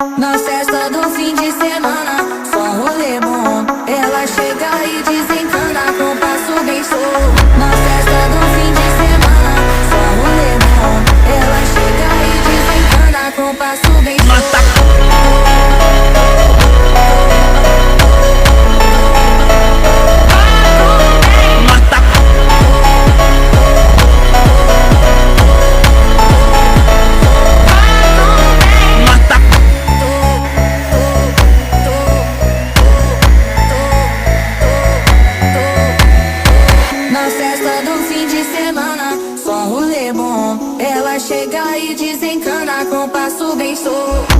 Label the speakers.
Speaker 1: Na festa do fim de semana, só rolê bom. Ela chega e desencana com passo bem solto. Na festa do fim de semana, só rolê bom. Ela chega e desencana com passo bem solto. Na festa do fim de semana, só rolê bom. Ela chega e desencana com passo bem solto.